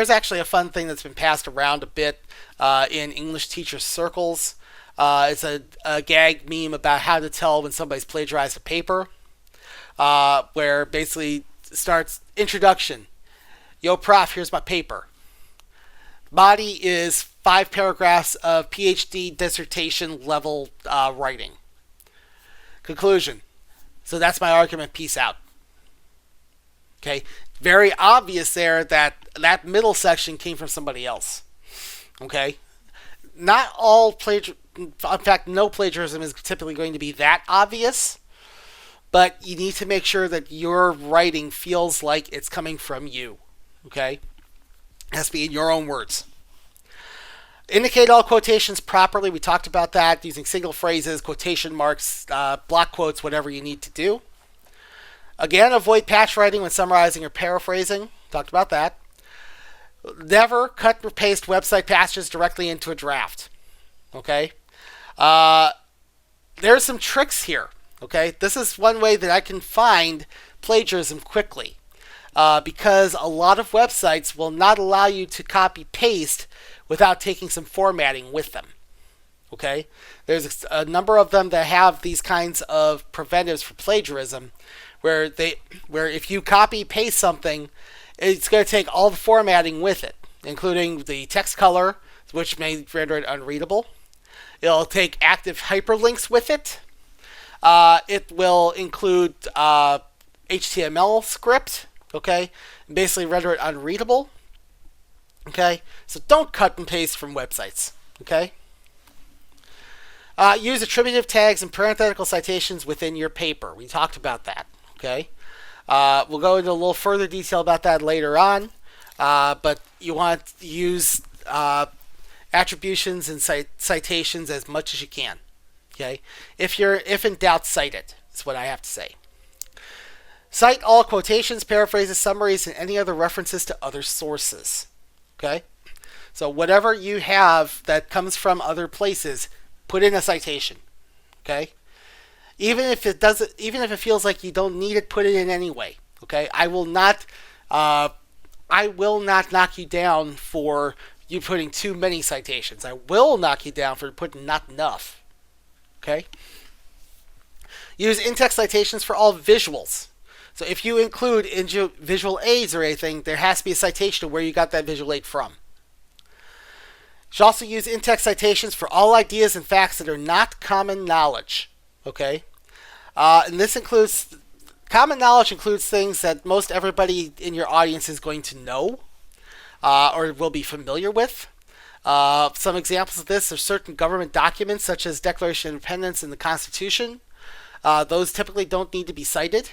actually a fun thing that's been passed around a bit in English teacher circles. It's a gag meme about how to tell when somebody's plagiarized a paper, where basically starts introduction. Yo, prof, here's my paper. Body is 5 paragraphs of PhD dissertation level writing. Conclusion. So that's my argument. Peace out. Okay. Very obvious there that middle section came from somebody else. Okay. Not all in fact, no plagiarism is typically going to be that obvious, but you need to make sure that your writing feels like it's coming from you. Okay. It has to be in your own words. Indicate all quotations properly. We talked about that, using single phrases, quotation marks, block quotes, whatever you need to do. Again, avoid patch writing when summarizing or paraphrasing. Talked about that. Never cut or paste website passages directly into a draft. Okay? There's some tricks here. Okay? This is one way that I can find plagiarism quickly. Because a lot of websites will not allow you to copy-paste without taking some formatting with them. Okay? There's a number of them that have these kinds of preventives for plagiarism, where if you copy-paste something, it's going to take all the formatting with it, including the text color, which may render it unreadable. It'll take active hyperlinks with it. It will include HTML script, okay, and basically render it unreadable. Okay, so don't cut and paste from websites. Okay. Use attributive tags and parenthetical citations within your paper. We talked about that. Okay. We'll go into a little further detail about that later on. But you want to use attributions and citations as much as you can. Okay. If in doubt, cite it. Is what I have to say. Cite all quotations, paraphrases, summaries, and any other references to other sources. Okay. So whatever you have that comes from other places, put in a citation. Okay. Even if it feels like you don't need it, put it in anyway. Okay. I will not knock you down for you putting too many citations. I will knock you down for putting not enough. Okay. Use in-text citations for all visuals. So if you include visual aids or anything, there has to be a citation of where you got that visual aid from. You should also use in-text citations for all ideas and facts that are not common knowledge. Okay? And this includes, common knowledge includes things that most everybody in your audience is going to know or will be familiar with. Some examples of this are certain government documents such as Declaration of Independence and the Constitution. Those typically don't need to be cited.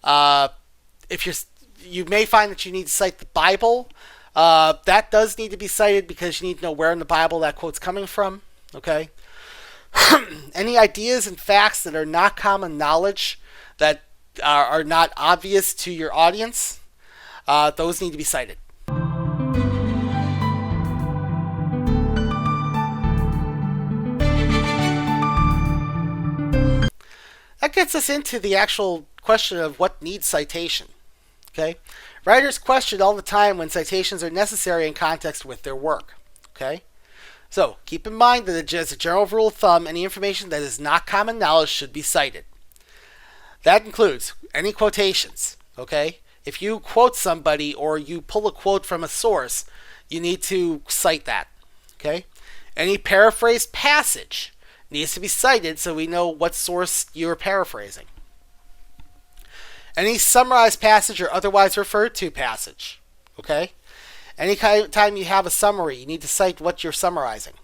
You may find that you need to cite the Bible. That does need to be cited because you need to know where in the Bible that quote's coming from. Okay. Any ideas and facts that are not common knowledge, that are not obvious to your audience, those need to be cited. That gets us into the actual question of what needs citation. Okay? Writers question all the time when citations are necessary in context with their work. Okay? So, keep in mind that as a general rule of thumb, any information that is not common knowledge should be cited. That includes any quotations. Okay? If you quote somebody or you pull a quote from a source, you need to cite that. Okay? Any paraphrased passage needs to be cited so we know what source you're paraphrasing. Any summarized passage or otherwise referred to passage. Okay? Any time you have a summary, you need to cite what you're summarizing.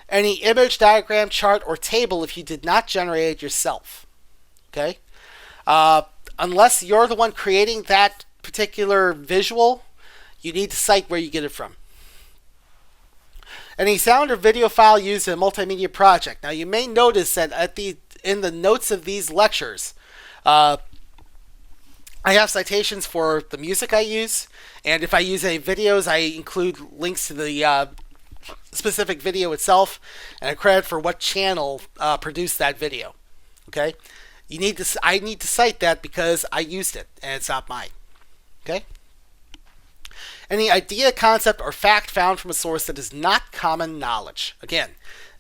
Any image, diagram, chart, or table if you did not generate it yourself. Okay? Unless you're the one creating that particular visual, you need to cite where you get it from. Any sound or video file used in a multimedia project. Now you may notice that in the notes of these lectures, I have citations for the music I use, and if I use any videos, I include links to the specific video itself, and a credit for what channel produced that video. Okay, I need to cite that because I used it, and it's not mine. Okay. Any idea, concept, or fact found from a source that is not common knowledge. Again,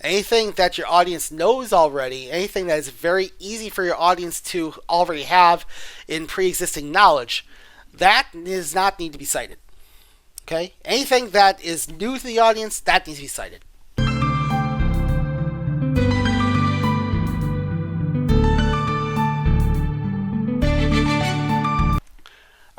anything that your audience knows already, anything that is very easy for your audience to already have in pre-existing knowledge, that does not need to be cited. Okay? Anything that is new to the audience, that needs to be cited.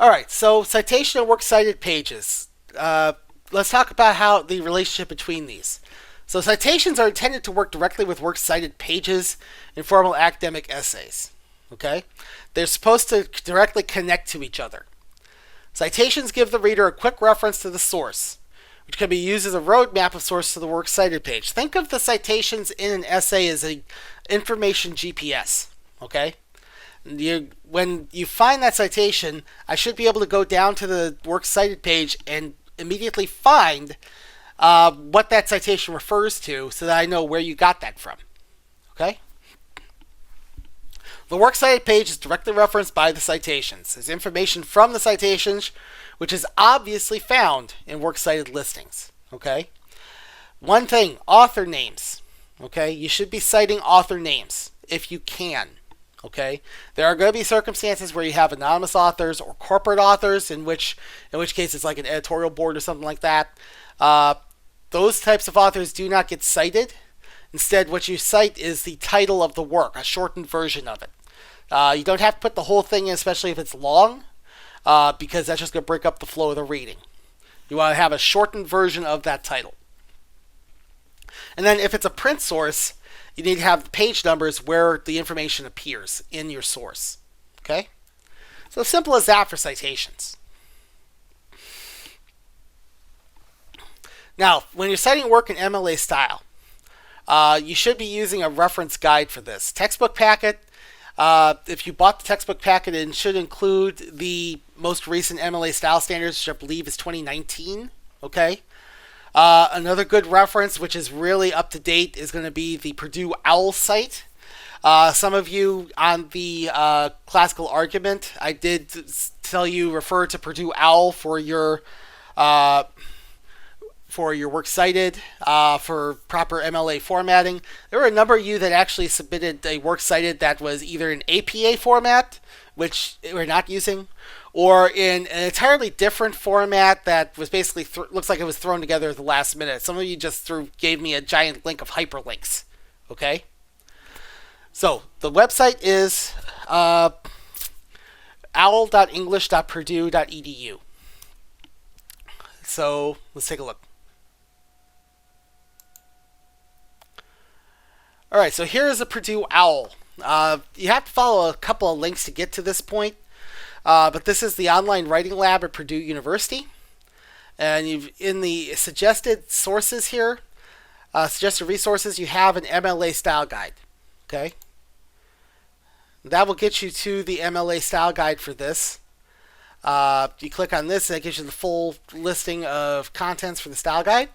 Alright, so citation and works cited pages. Let's talk about how the relationship between these. So citations are intended to work directly with works cited pages in formal academic essays. Okay? They're supposed to directly connect to each other. Citations give the reader a quick reference to the source, which can be used as a roadmap of source to the works cited page. Think of the citations in an essay as an information GPS. Okay? When you find that citation, I should be able to go down to the works cited page and immediately find what that citation refers to so that I know where you got that from. Okay? The works cited page is directly referenced by the citations. There's information from the citations which is obviously found in works cited listings. Okay? One thing, author names. Okay? You should be citing author names if you can. Okay, there are going to be circumstances where you have anonymous authors or corporate authors, in which case it's like an editorial board or something like that. Those types of authors do not get cited. Instead, what you cite is the title of the work, a shortened version of it. You don't have to put the whole thing in, especially if it's long, because that's just going to break up the flow of the reading. You want to have a shortened version of that title. And then if it's a print source, you need to have page numbers where the information appears in your source. Okay? So simple as that for citations. Now, when you're citing work in MLA style, you should be using a reference guide for this. Textbook packet, if you bought the textbook packet, it should include the most recent MLA style standards, which I believe is 2019. Okay? Another good reference, which is really up to date, is going to be the Purdue OWL site. Some of you on the classical argument, I did tell you refer to Purdue OWL for your works cited, for proper MLA formatting. There were a number of you that actually submitted a works cited that was either in APA format, which we're not using, or in an entirely different format that was basically looks like it was thrown together at the last minute. Some of you just gave me a giant link of hyperlinks. Okay? So the website is owl.english.purdue.edu. So let's take a look. All right, so here is a Purdue OWL. You have to follow a couple of links to get to this point, but this is the online writing lab at Purdue University. And in the suggested sources here, suggested resources, you have an MLA style guide. Okay? That will get you to the MLA style guide for this. You click on this, and it gives you the full listing of contents for the style guide.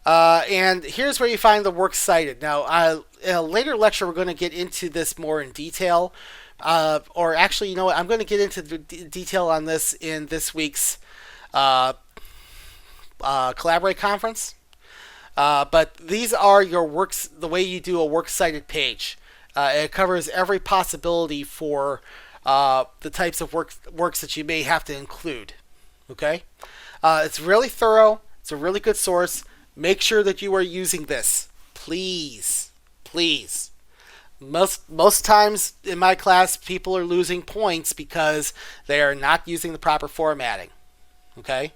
And here's where you find the works cited. Now, in a later lecture, we're going to get into this more in detail. Or actually, you know what? I'm going to get into the detail on this in this week's Collaborate conference. But these are your works, the way you do a works cited page. It covers every possibility for the types of works that you may have to include. Okay? It's really thorough. It's a really good source. Make sure that you are using this. Please. Please. Most times in my class, people are losing points because they are not using the proper formatting. Okay?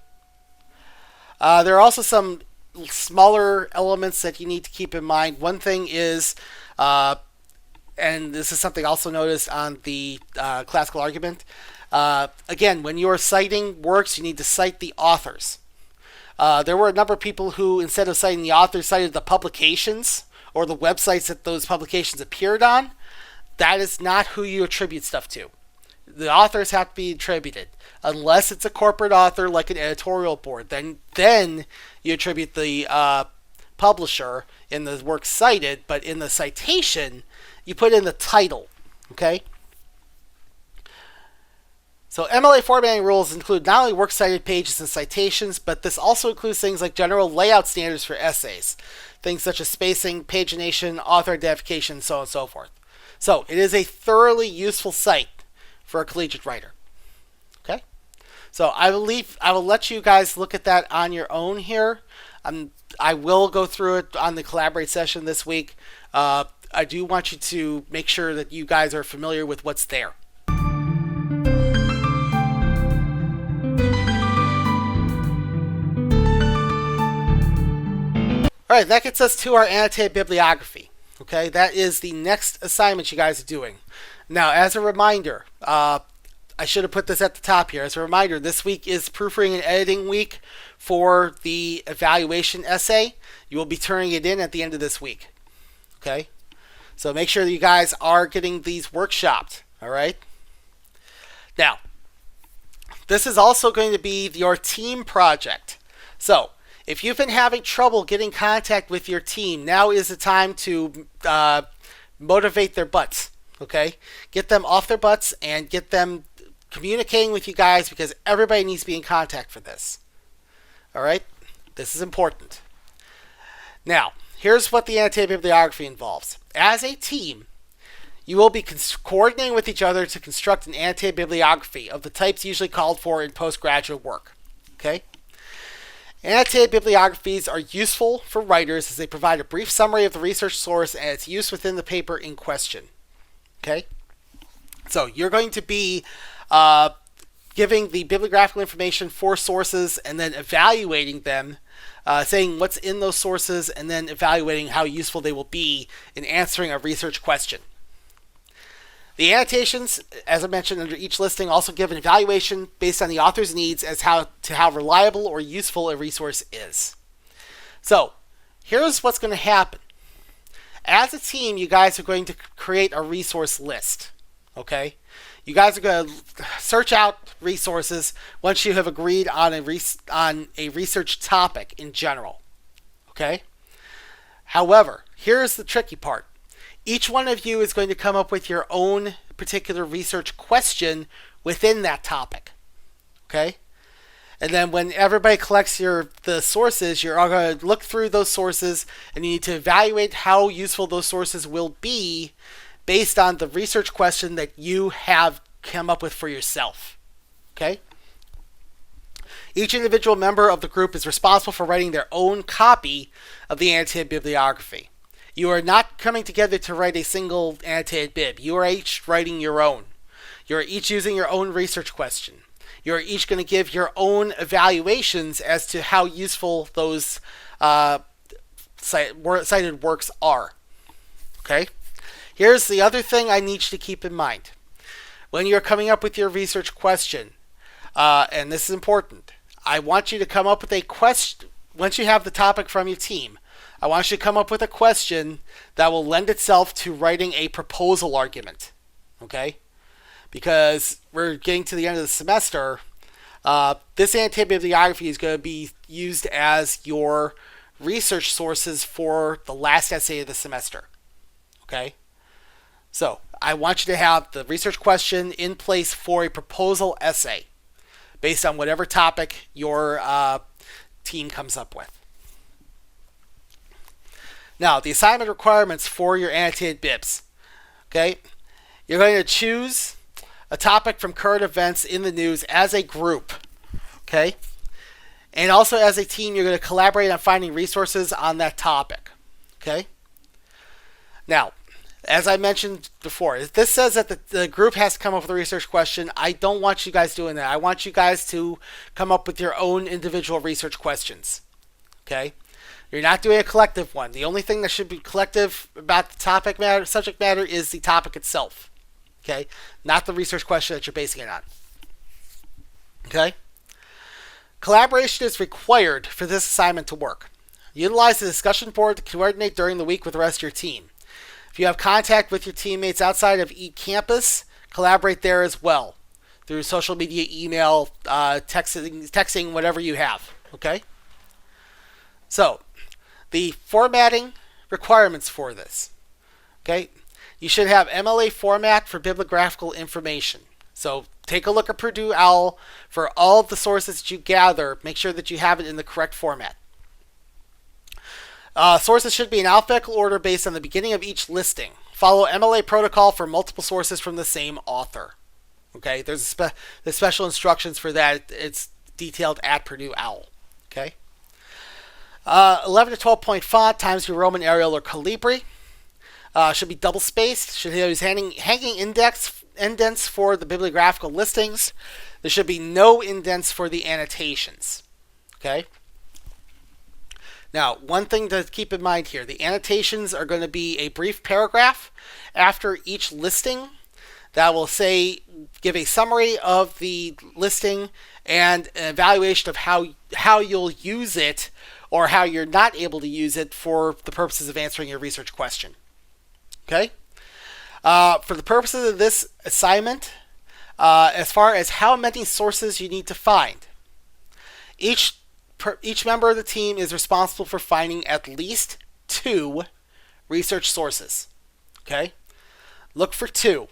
There are also some smaller elements that you need to keep in mind. One thing is, and this is something also noticed on the classical argument, again, when you're citing works, you need to cite the authors. There were a number of people who, instead of citing the authors, cited the publications or the websites that those publications appeared on. That is not who you attribute stuff to. The authors have to be attributed. Unless it's a corporate author like an editorial board, then you attribute the publisher in the work cited, but in the citation, you put in the title. Okay? So MLA formatting rules include not only works cited pages and citations, but this also includes things like general layout standards for essays. Things such as spacing, pagination, author identification, so on and so forth. So it is a thoroughly useful site for a collegiate writer. Okay? So I will let you guys look at that on your own here. I will go through it on the Collaborate session this week. I do want you to make sure that you guys are familiar with what's there. All right, that gets us to our annotated bibliography. Okay, that is the next assignment you guys are doing. Now, as a reminder, I should have put this at the top here. As a reminder, this week is proofreading and editing week for the evaluation essay. You will be turning it in at the end of this week. Okay, so make sure that you guys are getting these workshopped. All right. Now, this is also going to be your team project. So, if you've been having trouble getting contact with your team, now is the time to motivate their butts. Okay? Get them off their butts and get them communicating with you guys, because everybody needs to be in contact for this. All right? This is important. Now, here's what the annotated bibliography involves. As a team, you will be coordinating with each other to construct an annotated bibliography of the types usually called for in postgraduate work. Okay? Annotated bibliographies are useful for writers as they provide a brief summary of the research source and its use within the paper in question. Okay? So you're going to be giving the bibliographical information for sources and then evaluating them, saying what's in those sources and then evaluating how useful they will be in answering a research question. The annotations, as I mentioned under each listing, also give an evaluation based on the author's needs as to how reliable or useful a resource is. So, here's what's going to happen. As a team, you guys are going to create a resource list. Okay? You guys are going to search out resources once you have agreed on a research topic in general. Okay? However, here's the tricky part. Each one of you is going to come up with your own particular research question within that topic. Okay? And then when everybody collects the sources, you're all going to look through those sources and you need to evaluate how useful those sources will be based on the research question that you have come up with for yourself. Okay? Each individual member of the group is responsible for writing their own copy of the annotated bibliography. You are not coming together to write a single annotated bib. You are each writing your own. You are each using your own research question. You are each going to give your own evaluations as to how useful those cited works are. Okay? Here's the other thing I need you to keep in mind. When you're coming up with your research question, and this is important, I want you to come up with a question. Once you have the topic from your team, I want you to come up with a question that will lend itself to writing a proposal argument. Okay? Because we're getting to the end of the semester, this annotated bibliography is going to be used as your research sources for the last essay of the semester. Okay? So, I want you to have the research question in place for a proposal essay based on whatever topic your team comes up with. Now, the assignment requirements for your annotated bibs. Okay? You're going to choose a topic from current events in the news as a group. Okay? And also as a team, you're going to collaborate on finding resources on that topic. Okay? Now, as I mentioned before, if this says that the group has to come up with a research question, I don't want you guys doing that. I want you guys to come up with your own individual research questions. Okay? You're not doing a collective one. The only thing that should be collective about the subject matter is the topic itself. Okay? Not the research question that you're basing it on. Okay? Collaboration is required for this assignment to work. Utilize the discussion board to coordinate during the week with the rest of your team. If you have contact with your teammates outside of eCampus, collaborate there as well. Through social media, email, texting, whatever you have. Okay? So, the formatting requirements for this. Okay? You should have MLA format for bibliographical information. So, take a look at Purdue OWL for all of the sources that you gather. Make sure that you have it in the correct format. Sources should be in alphabetical order based on the beginning of each listing. Follow MLA protocol for multiple sources from the same author. Okay? There's special instructions for that. It's detailed at Purdue OWL. Okay? 11 to 12 point font, Times New Roman, Arial, or Calibri. Should be double spaced. Should use hanging indents for the bibliographical listings. There should be no indents for the annotations. Okay? Now, one thing to keep in mind here, the annotations are going to be a brief paragraph after each listing that will give a summary of the listing and an evaluation of how you'll use it or how you're not able to use it for the purposes of answering your research question. Okay? For the purposes of this assignment, as far as how many sources you need to find, each member of the team is responsible for finding at least 2 research sources. Okay? Look for 2.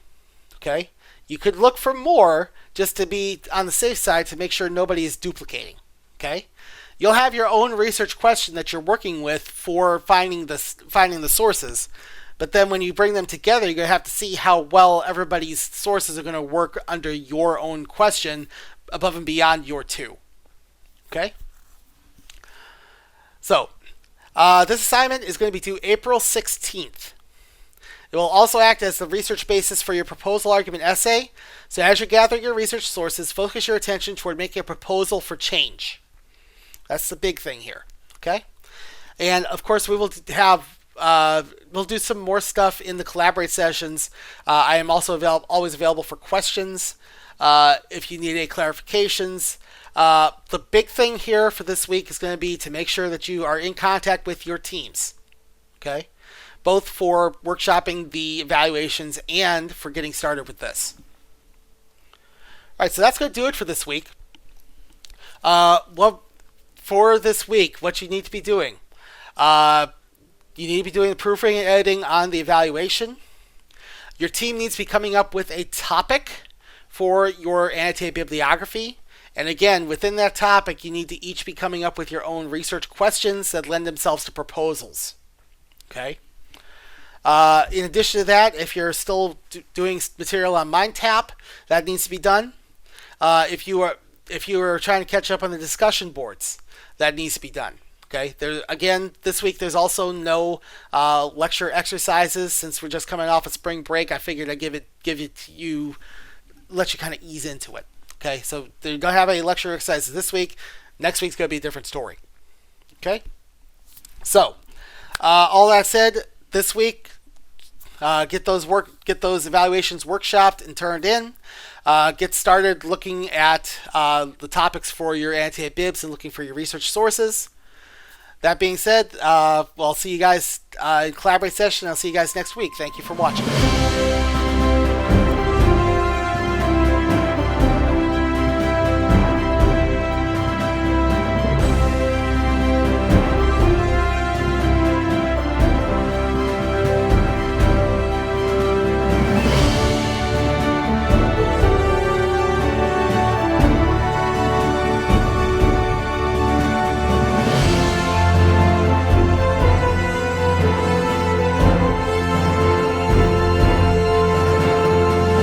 Okay? You could look for more just to be on the safe side to make sure nobody is duplicating. Okay? You'll have your own research question that you're working with for finding the sources, but then when you bring them together, you're going to have to see how well everybody's sources are going to work under your own question above and beyond your 2. Okay? So, this assignment is going to be due April 16th. It will also act as the research basis for your proposal argument essay. So as you're gathering your research sources, focus your attention toward making a proposal for change. That's the big thing here. Okay? And of course, we will have we'll do some more stuff in the Collaborate sessions. I am also always available for questions if you need any clarifications. The big thing here for this week is going to be to make sure that you are in contact with your teams. Okay? Both for workshopping the evaluations and for getting started with this. All right, so that's going to do it for this week. Well, for this week, what you need to be doing. You need to be doing the proofreading and editing on the evaluation. Your team needs to be coming up with a topic for your annotated bibliography. And again, within that topic, you need to each be coming up with your own research questions that lend themselves to proposals. Okay? In addition to that, if you're still doing material on MindTap, that needs to be done. If you are trying to catch up on the discussion boards, that needs to be done. Okay. Again, this week there's also no lecture exercises since we're just coming off a spring break. I figured I'd give it to you, let you kind of ease into it. Okay. So you don't have any lecture exercises this week. Next week's going to be a different story. Okay. So all that said, this week, get those evaluations workshopped and turned in. Get started looking at the topics for your annotated bibs and looking for your research sources. That being said, I'll see you guys in Collaborate session. I'll see you guys next week. Thank you for watching.